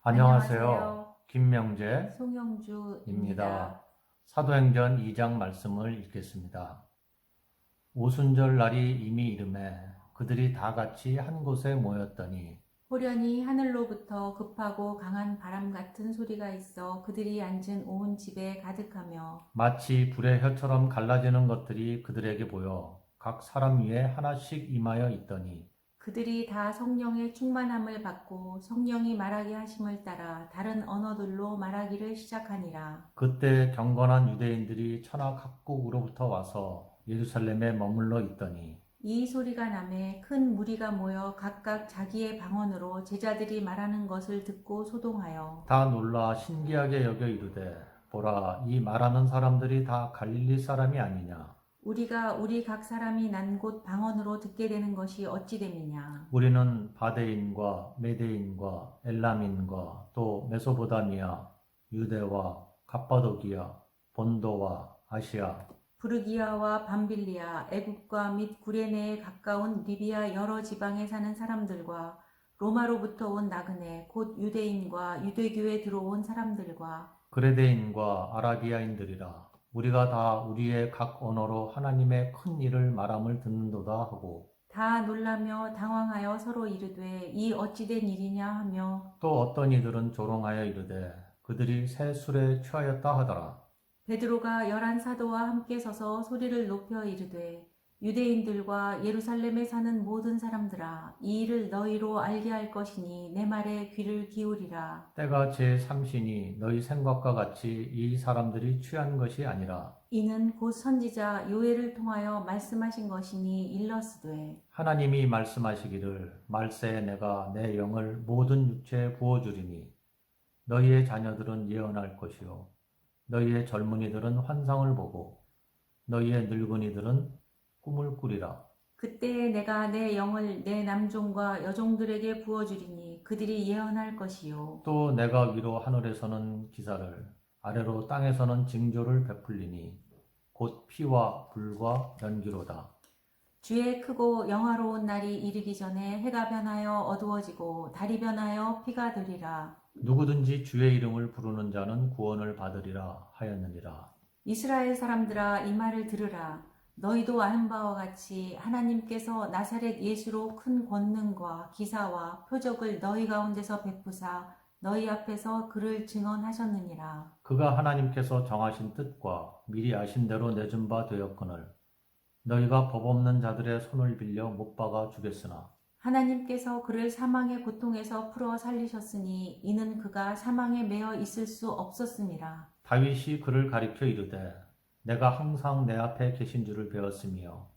안녕하세요. 김명재입니다. 송영주입니다. 사도행전 2장 말씀을 읽겠습니다. 오순절 날이 이미 이르매 그들이 다 같이 한 곳에 모였더니 호련히 하늘로부터 급하고 강한 바람 같은 소리가 있어 그들이 앉은 온 집에 가득하며 마치 불의 혀처럼 갈라지는 것들이 그들에게 보여 각 사람 위에 하나씩 임하여 있더니 그들이 다 성령의 충만함을 받고 성령이 말하게 하심을 따라 다른 언어들로 말하기를 시작하니라. 그때 경건한 유대인들이 천하 각국으로부터 와서 예루살렘에 머물러 있더니 이 소리가 나매 큰 무리가 모여 각각 자기의 방언으로 제자들이 말하는 것을 듣고 소동하여 다 놀라 신기하게 여겨 이르되 보라 이 말하는 사람들이 다 갈릴리 사람이 아니냐. 우리가 우리 각 사람이 난 곳 방언으로 듣게 되는 것이 어찌 됨이냐. 우리는 바데인과 메데인과 엘람인과 또 메소포다미아, 유대와 갑바도기아, 본도와 아시아, 부르기아와 밤빌리아, 애국과 및 구레네에 가까운 리비아 여러 지방에 사는 사람들과 로마로부터 온 나그네 곧 유대인과 유대교에 들어온 사람들과 그레데인과 아라비아인들이라. 우리가 다 우리의 각 언어로 하나님의 큰 일을 말함을 듣는도다 하고 다 놀라며 당황하여 서로 이르되 이 어찌된 일이냐 하며 또 어떤 이들은 조롱하여 이르되 그들이 새 술에 취하였다 하더라. 베드로가 11 사도와 함께 서서 소리를 높여 이르되 유대인들과 예루살렘에 사는 모든 사람들아 이 일을 너희로 알게 할 것이니 내 말에 귀를 기울이라. 때가 제3신이 너희 생각과 같이 이 사람들이 취한 것이 아니라 이는 곧 선지자 요엘을 통하여 말씀하신 것이니 일러스되 하나님이 말씀하시기를 말세에 내가 내 영을 모든 육체에 부어주리니 너희의 자녀들은 예언할 것이요 너희의 젊은이들은 환상을 보고 너희의 늙은이들은 꿈을 꾸리라. 그때에 내가 내 영을 내 남종과 여종들에게 부어주리니 그들이 예언할 것이요 또 내가 위로 하늘에서는 기사를 아래로 땅에서는 징조를 베풀리니 곧 피와 불과 연기로다. 주의 크고 영화로운 날이 이르기 전에 해가 변하여 어두워지고 달이 변하여 피가 되리라. 누구든지 주의 이름을 부르는 자는 구원을 받으리라 하였느니라. 이스라엘 사람들아 이 말을 들으라. 너희도 아는 바와 같이 하나님께서 나사렛 예수로 큰 권능과 기사와 표적을 너희 가운데서 베푸사 너희 앞에서 그를 증언하셨느니라. 그가 하나님께서 정하신 뜻과 미리 아신 대로 내준 바 되었거늘 너희가 법 없는 자들의 손을 빌려 못 박아 죽였으나 하나님께서 그를 사망의 고통에서 풀어 살리셨으니 이는 그가 사망에 매여 있을 수 없었음이라. 다윗이 그를 가리켜 이르되 내가 항상 내 앞에 계신 줄을 배웠으며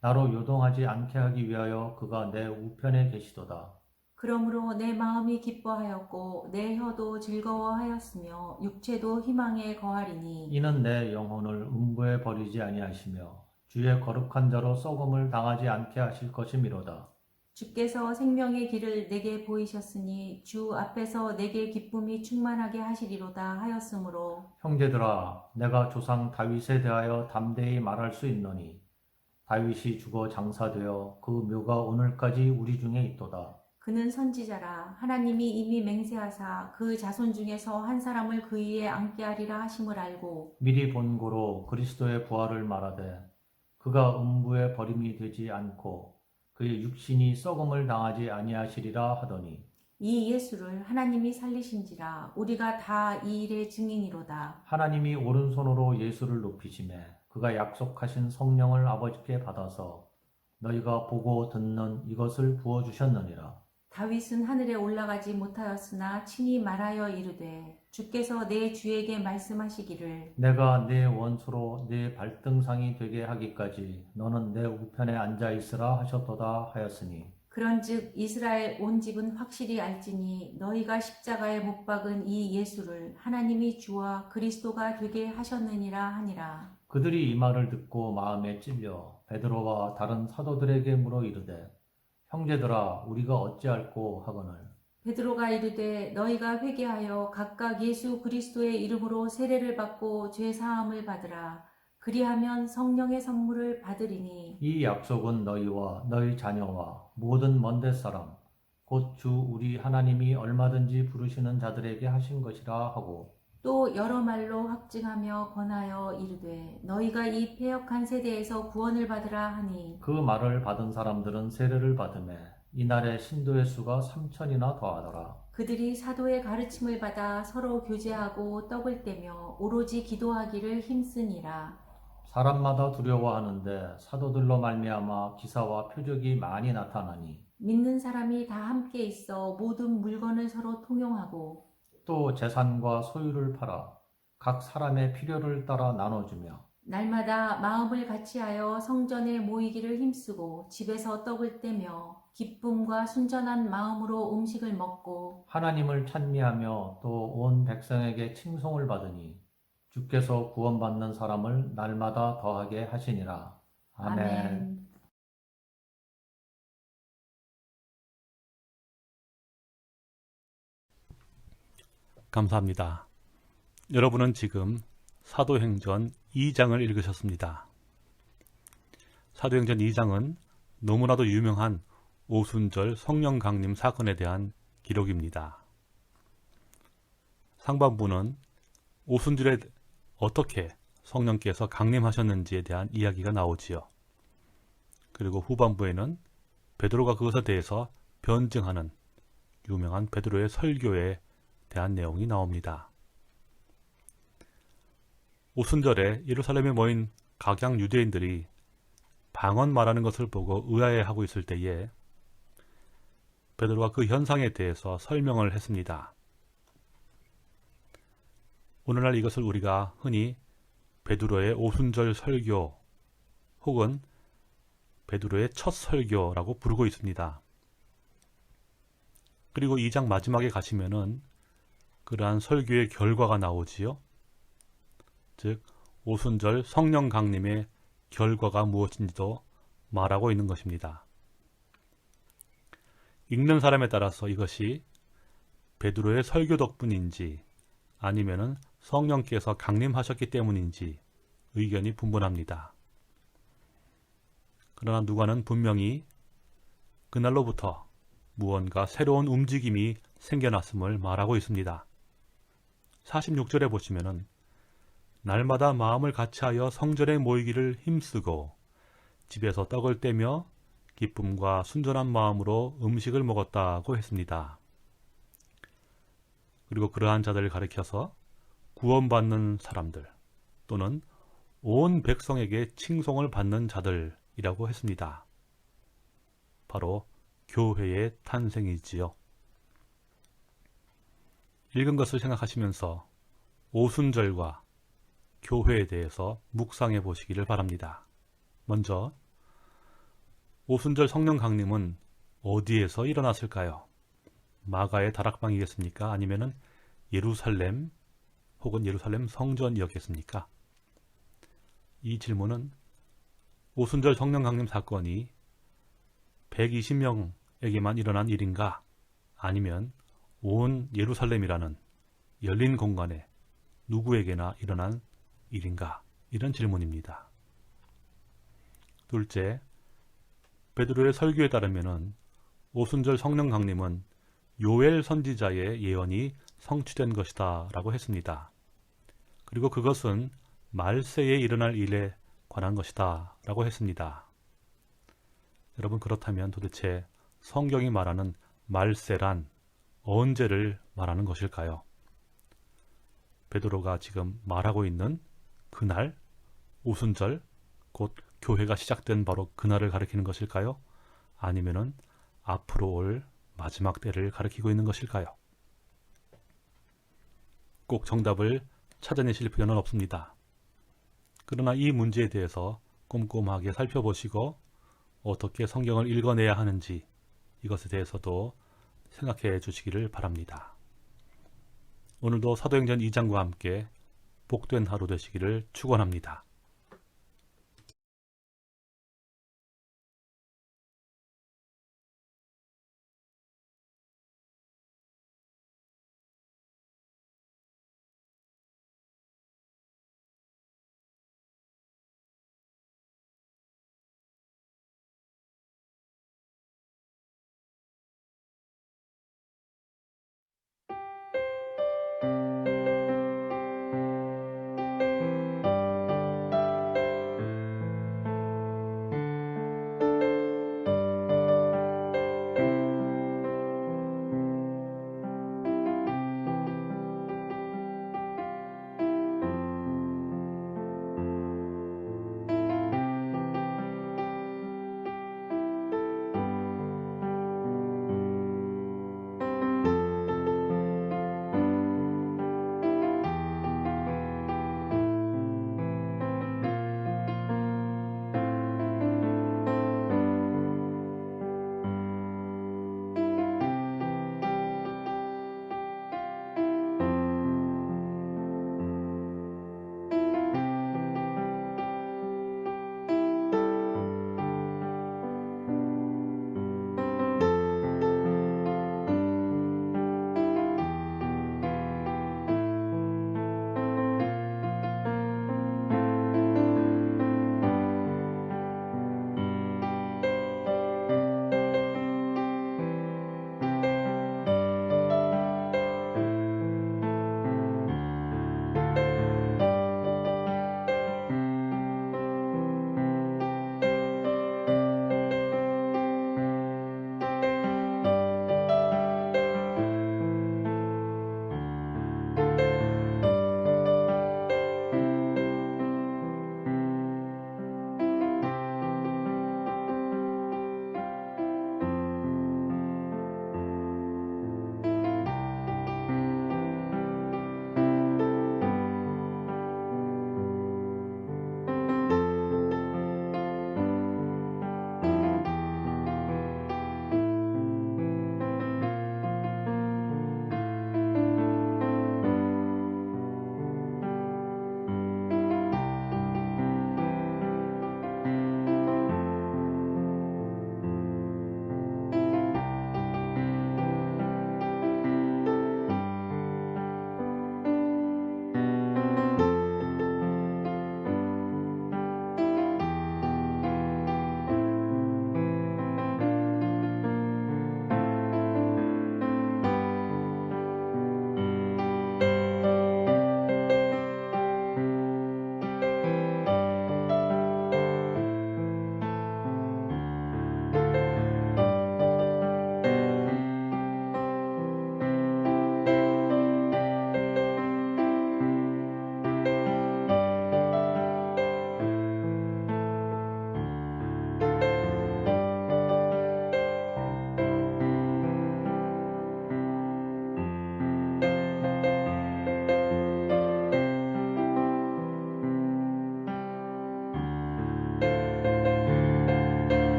나로 요동하지 않게 하기 위하여 그가 내 우편에 계시도다. 그러므로 내 마음이 기뻐하였고 내 혀도 즐거워하였으며 육체도 희망에 거하리니 이는 내 영혼을 음부에 버리지 아니하시며 주의 거룩한 자로 썩음을 당하지 않게 하실 것이미로다. 주께서 생명의 길을 내게 보이셨으니 주 앞에서 내게 기쁨이 충만하게 하시리로다 하였으므로 형제들아 내가 조상 다윗에 대하여 담대히 말할 수 있노니 다윗이 죽어 장사되어 그 묘가 오늘까지 우리 중에 있도다. 그는 선지자라 하나님이 이미 맹세하사 그 자손 중에서 한 사람을 그 위에 앉게 하리라 하심을 알고 미리 본고로 그리스도의 부활을 말하되 그가 음부에 버림이 되지 않고 그의 육신이 썩음을 당하지 아니하시리라 하더니 이 예수를 하나님이 살리신지라 우리가 다 이 일의 증인이로다. 하나님이 오른손으로 예수를 높이시매 그가 약속하신 성령을 아버지께 받아서 너희가 보고 듣는 이것을 부어주셨느니라. 다윗은 하늘에 올라가지 못하였으나 친히 말하여 이르되 주께서 내 주에게 말씀하시기를 내가 네 원수로 네 발등상이 되게 하기까지 너는 내 우편에 앉아 있으라 하셨도다 하였으니 그런즉 이스라엘 온 집은 확실히 알지니 너희가 십자가에 못 박은 이 예수를 하나님이 주와 그리스도가 되게 하셨느니라 하니라. 그들이 이 말을 듣고 마음에 찔려 베드로와 다른 사도들에게 물어 이르되 형제들아 우리가 어찌할꼬 하거늘 베드로가 이르되 너희가 회개하여 각각 예수 그리스도의 이름으로 세례를 받고 죄 사함을 받으라. 그리하면 성령의 선물을 받으리니 이 약속은 너희와 너희 자녀와 모든 먼데 사람 곧 주 우리 하나님이 얼마든지 부르시는 자들에게 하신 것이라 하고 또 여러 말로 확증하며 권하여 이르되 너희가 이 패역한 세대에서 구원을 받으라 하니 그 말을 받은 사람들은 세례를 받으매 이날에 신도의 수가 3천이나 더하더라. 그들이 사도의 가르침을 받아 서로 교제하고 떡을 떼며 오로지 기도하기를 힘쓰니라. 사람마다 두려워하는데 사도들로 말미암아 기사와 표적이 많이 나타나니 믿는 사람이 다 함께 있어 모든 물건을 서로 통용하고 또 재산과 소유를 팔아 각 사람의 필요를 따라 나눠주며 날마다 마음을 같이하여 성전에 모이기를 힘쓰고 집에서 떡을 떼며 기쁨과 순전한 마음으로 음식을 먹고 하나님을 찬미하며 또 온 백성에게 칭송을 받으니 주께서 구원받는 사람을 날마다 더하게 하시니라. 아멘. 감사합니다. 여러분은 지금 사도행전 2장을 읽으셨습니다. 사도행전 2장은 너무나도 유명한 오순절 성령 강림 사건에 대한 기록입니다. 상반부는 오순절에 어떻게 성령께서 강림하셨는지에 대한 이야기가 나오지요. 그리고 후반부에는 베드로가 그것에 대해서 변증하는 유명한 베드로의 설교에 대한 내용이 나옵니다. 오순절에 예루살렘에 모인 각양 유대인들이 방언 말하는 것을 보고 의아해하고 있을 때에 베드로가 그 현상에 대해서 설명을 했습니다. 오늘날 이것을 우리가 흔히 베드로의 오순절 설교 혹은 베드로의 첫 설교라고 부르고 있습니다. 그리고 2장 마지막에 가시면은 그러한 설교의 결과가 나오지요. 즉 오순절 성령 강림의 결과가 무엇인지도 말하고 있는 것입니다. 읽는 사람에 따라서 이것이 베드로의 설교 덕분인지 아니면은 성령께서 강림하셨기 때문인지 의견이 분분합니다. 그러나 누가는 분명히 그날로부터 무언가 새로운 움직임이 생겨났음을 말하고 있습니다. 46절에 보시면은 날마다 마음을 같이하여 성전에 모이기를 힘쓰고 집에서 떡을 떼며 기쁨과 순전한 마음으로 음식을 먹었다고 했습니다. 그리고 그러한 자들을 가리켜서 구원받는 사람들 또는 온 백성에게 칭송을 받는 자들이라고 했습니다. 바로 교회의 탄생이지요. 읽은 것을 생각하시면서 오순절과 교회에 대해서 묵상해 보시기를 바랍니다. 먼저 오순절 성령 강림은 어디에서 일어났을까요? 마가의 다락방이겠습니까? 아니면은 예루살렘 혹은 예루살렘 성전이었겠습니까? 이 질문은 오순절 성령 강림 사건이 120명에게만 일어난 일인가? 아니면 온 예루살렘이라는 열린 공간에 누구에게나 일어난 일인가? 이런 질문입니다. 둘째, 베드로의 설교에 따르면 오순절 성령 강림은 요엘 선지자의 예언이 성취된 것이다 라고 했습니다. 그리고 그것은 말세에 일어날 일에 관한 것이다 라고 했습니다. 여러분, 그렇다면 도대체 성경이 말하는 말세란 언제를 말하는 것일까요? 베드로가 지금 말하고 있는 그날, 오순절, 곧 교회가 시작된 바로 그날을 가리키는 것일까요? 아니면은 앞으로 올 마지막 때를 가리키고 있는 것일까요? 꼭 정답을 찾아내실 필요는 없습니다. 그러나 이 문제에 대해서 꼼꼼하게 살펴보시고 어떻게 성경을 읽어내야 하는지 이것에 대해서도 생각해 주시기를 바랍니다. 오늘도 사도행전 2장과 함께 복된 하루 되시기를 축원합니다.